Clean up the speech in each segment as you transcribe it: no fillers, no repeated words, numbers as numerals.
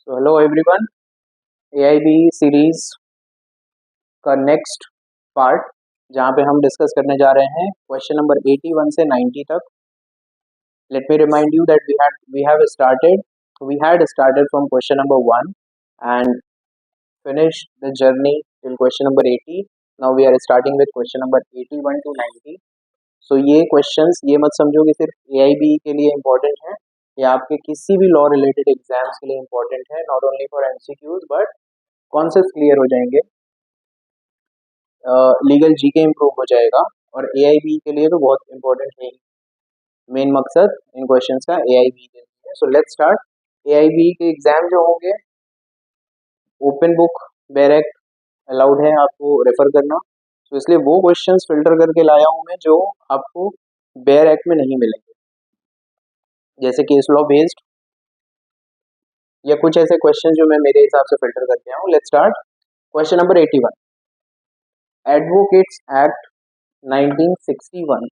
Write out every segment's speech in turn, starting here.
So hello everyone, AIB series का next part जहाँ पे हम डिस्कस करने जा रहे हैं क्वेश्चन नंबर 81 से 90 तक. Let me remind you that we had started from question number 1 and finished the journey till question number 80. Now we are starting with question number 81 to 90. So ये questions ये मत समझो कि सिर्फ AIB के लिए important है या आपके किसी भी लॉ रिलेटेड एग्जाम्स के लिए important है. Not only for MCQs but concept clear हो जाएंगे, लीगल जीके इम्प्रूव हो जाएगा और AIB के लिए तो बहुत इंपॉर्टेंट है. मेन मकसद इन क्वेश्चंस का AIB के लिए. So let's start. AIB के एग्जाम जो होंगे open book bare act allowed है आपको रेफर करना. तो इसलिए वो क्वेश्चंस फिल्टर करके लाया हूँ मैं जो आपको बेयर एक्ट में नहीं मिलेंगे, जैसे केस लॉ बेस्ड या कुछ ऐसे क्वेश्चन जो मैं मेरे हिसाब से फिल्टर करके आया हूँ. Let's start. Question number 81, advocates act 1961.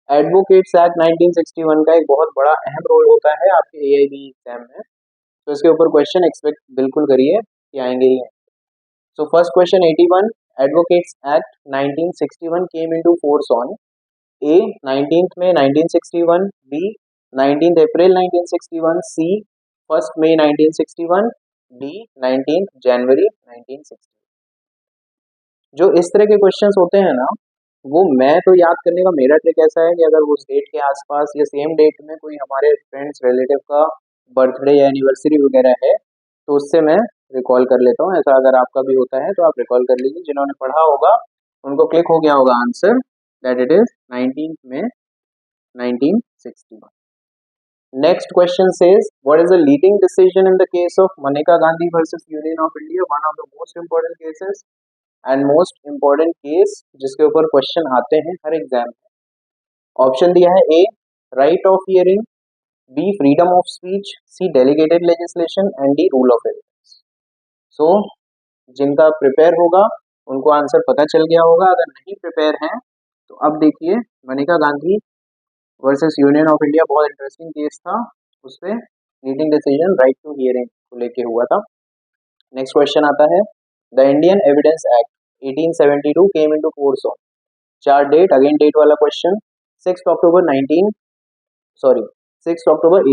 Advocates act 1961 का एक बहुत बड़ा अहम रोल होता है आपके AIB एग्जाम में. तो इसके ऊपर क्वेश्चन एक्सपेक्ट बिल्कुल करिए कि आएंगे ही. So first question 81, advocates act 1961 came into force on A 19th May 1961, B 19th April 1961, C 1st May 1961, D 19th January 1960. जो इस तरह के क्वेश्चंस होते हैं ना, वो मैं तो याद करने का मेरा ट्रिक ऐसा है कि अगर उस डेट के आसपास या सेम डेट में कोई हमारे फ्रेंड्स रिलेटिव का बर्थडे या एनिवर्सरी वगैरह है तो उससे मैं रिकॉल कर लेता हूँ. ऐसा अगर आपका भी होता है तो आप रिकॉल कर लीजिए. जिन्होंने पढ़ा होगा उनको क्लिक हो गया होगा answer that it is 19th May 1961. Next question says, what is the leading decision in the case of Maneka Gandhi versus Union of India? One of the most important cases and most important case जिसके ऊपर question आते हैं हर exam में. Option दिया है A right of hearing, B freedom of speech, C delegated legislation and D rule of evidence. So जिनका prepare होगा उनको आंसर पता चल गया होगा. अगर नहीं प्रिपेयर हैं तो अब देखिए, Maneka Gandhi versus Union of India बहुत इंटरेस्टिंग केस था. उस पर leading decision right to hearing को लेके हुआ था. नेक्स्ट क्वेश्चन आता है, the Indian Evidence Act 1872 came into force on. चार डेट, अगेन डेट वाला क्वेश्चन. 6 अक्टूबर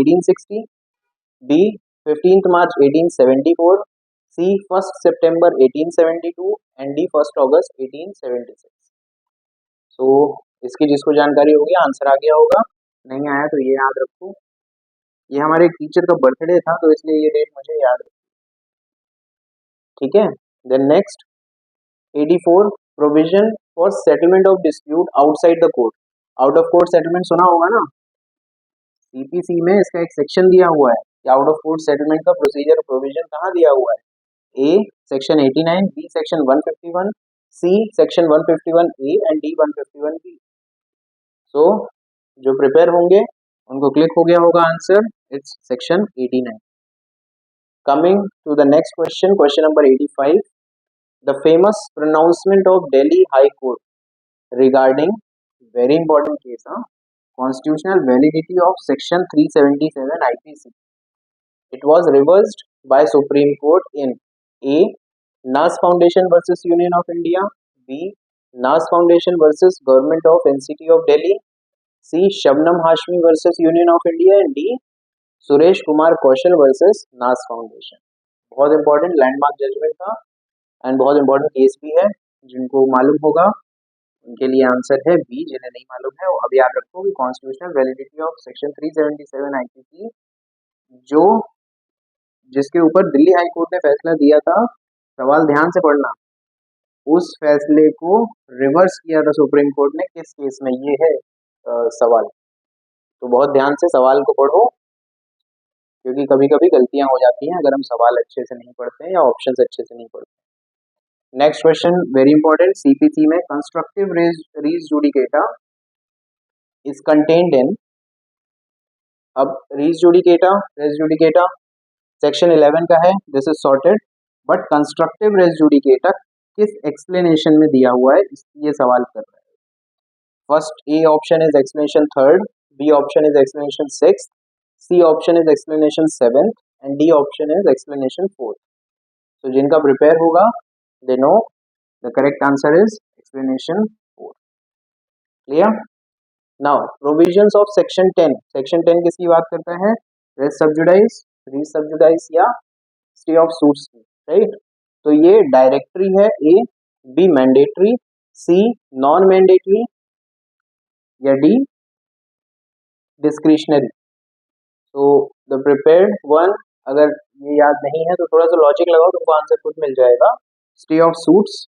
1860, बी 15 मार्च 1874, सी 1 सितंबर 1872 एंड डी 1 अगस्त 1876. सो इसकी जिसको जानकारी होगी आंसर आ गया होगा, नहीं आया तो ये याद रखो, ये हमारे टीचर का बर्थडे था तो इसलिए ये डेट मुझे याद रखो. ठीक है. Then next 84, provision for settlement of dispute outside the court. Out of court settlement सुना होगा ना, CPC में इसका एक सेक्शन दिया हुआ है कि आउट ऑफ कोर्ट सेटलमेंट का प्रोसीजर प्रोविजन कहाँ दिया हुआ है. A section 89, B section 151, C section 151A and D 151B. So जो प्रिपेयर होंगे उनको क्लिक हो गया होगा answer, it's section 89. Coming to the next question, question number 85, the famous pronouncement of Delhi High Court regarding very important case, constitutional validity of section 377 IPC. It was reversed by Supreme Court in A Nas Foundation versus Union of India, B Nas Foundation versus Government of NCT of Delhi, C Shabnam Hashmi versus Union of India and D Suresh Kumar Kaushal versus Nas Foundation. बहुत important landmark judgement था and बहुत important case भी है. जिनको मालूम होगा उनके लिए आंसर है बी, जिन्हें नहीं मालूम है अब याद रखो कि constitutional validity of section 377 IPC जो जिसके ऊपर दिल्ली हाई कोर्ट ने फैसला दिया था, सवाल ध्यान से पढ़ना, उस फैसले को रिवर्स किया था सुप्रीम कोर्ट ने. किस केस में, ये है सवाल. तो बहुत ध्यान से सवाल को पढ़ो क्योंकि कभी कभी गलतियां हो जाती हैं अगर हम सवाल अच्छे से नहीं पढ़ते हैं या ऑप्शंस अच्छे से नहीं पढ़ते. Next question very important, CPC में constructive res judicata is contained in. अब रीज जुडिकेटा सेक्शन 11 का है, this is sorted, but constructive res judicata किस एक्सप्लेनेशन में दिया हुआ है ये सवाल कर रहा है. First A option is explanation 3rd, B option is explanation 6th, C option is explanation 7th and D option is explanation 4. तो जिनका प्रिपेयर होगा they know the correct answer is explanation 4. Clear? Now provisions of section 10. Section 10 किसकी बात करता है? Race सब्जुडाइज, res sub judice या stay of suits की, right? तो ये डायरेक्टरी है A, B mandatory, C non mandatory या डी डिस्क्रिशनरी. तो द प्रिपेयर्ड वन, अगर ये याद नहीं है तो थोड़ा सा लॉजिक लगाओ, तुमको आंसर खुद मिल जाएगा. Stay of suits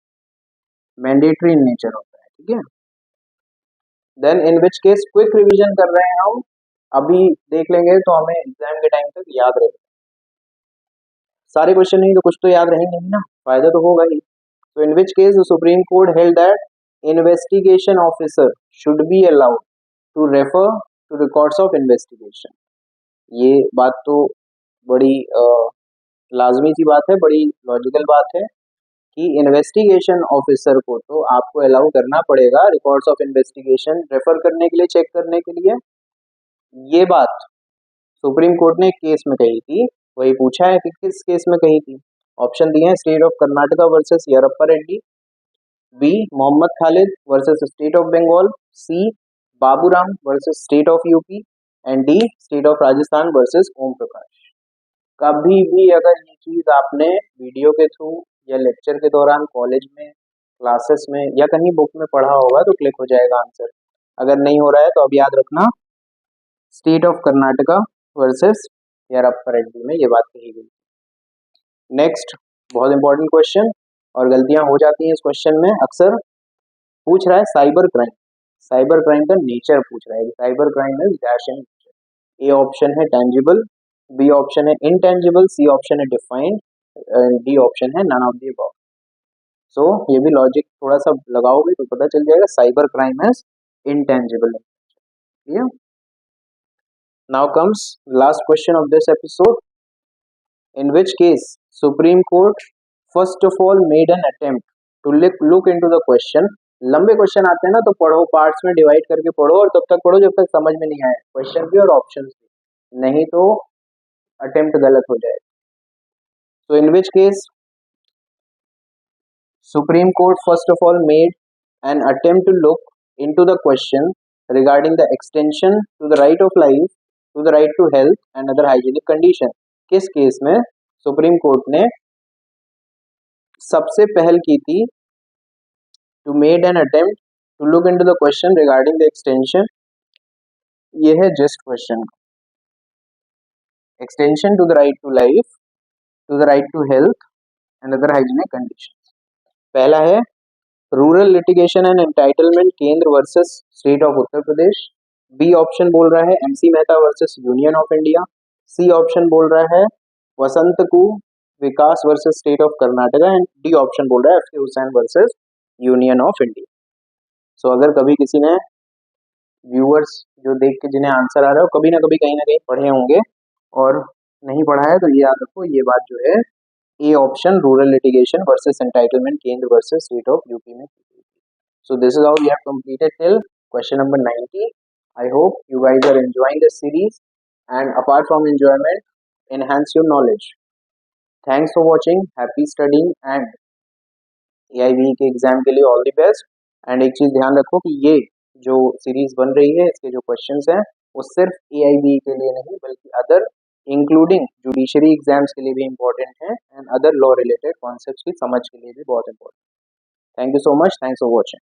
mandatory in nature होता है, ठीक है. Then in which case quick revision कर रहे हैं हम, अभी देख लेंगे तो हमें एग्जाम के टाइम तक याद रहेगा. सारे क्वेश्चन नहीं तो कुछ तो याद रहेंगे ना, फायदा तो होगा ही. तो in which case the Supreme Court held that investigation officer should be allowed to refer to records of investigation. ये बात तो बड़ी लाजमी सी बात है, बड़ी लॉजिकल बात है कि इन्वेस्टिगेशन ऑफिसर को तो आपको अलाउ करना पड़ेगा रिकॉर्ड्स ऑफ इन्वेस्टिगेशन रेफर करने के लिए, चेक करने के लिए. ये बात सुप्रीम कोर्ट ने एक केस में कही थी. वही पूछा है कि किस केस में कही थी. ऑप्शन दिए हैं state of Karnataka versus Yerappa Reddy, B Mohammad Khalid versus state of Bengal, C Baburam versus state of UP and D state of Rajasthan versus Om Prakash. कभी भी अगर ये चीज आपने वीडियो के थ्रू या लेक्चर के दौरान कॉलेज में क्लासेस में या कहीं बुक में पढ़ा होगा तो क्लिक हो जाएगा आंसर. अगर नहीं हो रहा है तो अब याद रखना state of Karnataka versus Yerappa Reddy में ये बात कही गई. नेक्स्ट बहुत इंपॉर्टेंट क्वेश्चन, और गलतियां हो जाती हैं इस क्वेश्चन में अक्सर. पूछ रहा है साइबर क्राइम. साइबर क्राइम का नेचर पूछ रहा है. Cyber crime is dash and nature. A option है टेंजिबल, बी ऑप्शन है इनटेंजिबल, सी ऑप्शन है डिफाइंड एंड डी ऑप्शन है नन ऑफ द अबव. सो ये भी लॉजिक थोड़ा सा लगाओगे तो पता चल जाएगा. Cyber crime is intangible. Yeah. Now comes last question of this episode. In which case Supreme Court first of all made an attempt to look into the question. लंबे क्वेश्चन आते हैं ना तो पढ़ो, पार्ट्स में डिवाइड करके पढ़ो और तब तक पढ़ो जब तक समझ में नहीं आए क्वेश्चन भी और ऑप्शंस भी, नहीं तो अटेम्प्ट गलत हो जाएगा. So in which case Supreme Court first of all made an attempt to look into the question regarding the extension to the right of life, to the right to health and other hygienic condition. किस case में supreme court ने सबसे पहल की थी? to made an attempt to look into the question regarding the extension. ये है just question. Extension to the right to life, to the right to health and other hygienic conditions. पहला है rural litigation and entitlement Kendra versus state of Uttar Pradesh. B option बोल रहा है MC Mehta versus Union of India. C option बोल रहा है वसंत कु Vikas versus state of Karnataka and D option बोल रहा है FK Hussain versus Union of India. So अगर कभी किसी ने व्यूअर्स जो देख के जिन्हें आंसर आ रहा है कभी ना कभी कहीं ना कहीं पढ़े होंगे और नहीं पढ़ा है तो ये याद रखो, ये बात जो है A option rural litigation versus entitlement Kendra versus state of UP में. So this is how we have completed till question number 90. I hope you guys are enjoying the series and apart from enjoyment, enhance your knowledge. Thanks for watching. Happy studying and AIBE के exam के लिए all the best. And एक चीज ध्यान रखो कि ये जो सीरीज बन रही है इसके जो क्वेश्चंस हैं वो सिर्फ AIBE के लिए नहीं बल्कि अदर इंक्लूडिंग जुडिशरी एग्जाम्स के लिए भी इम्पोर्टेंट है and other law related concepts की समझ के लिए भी बहुत important. Thank you so much. Thanks for watching.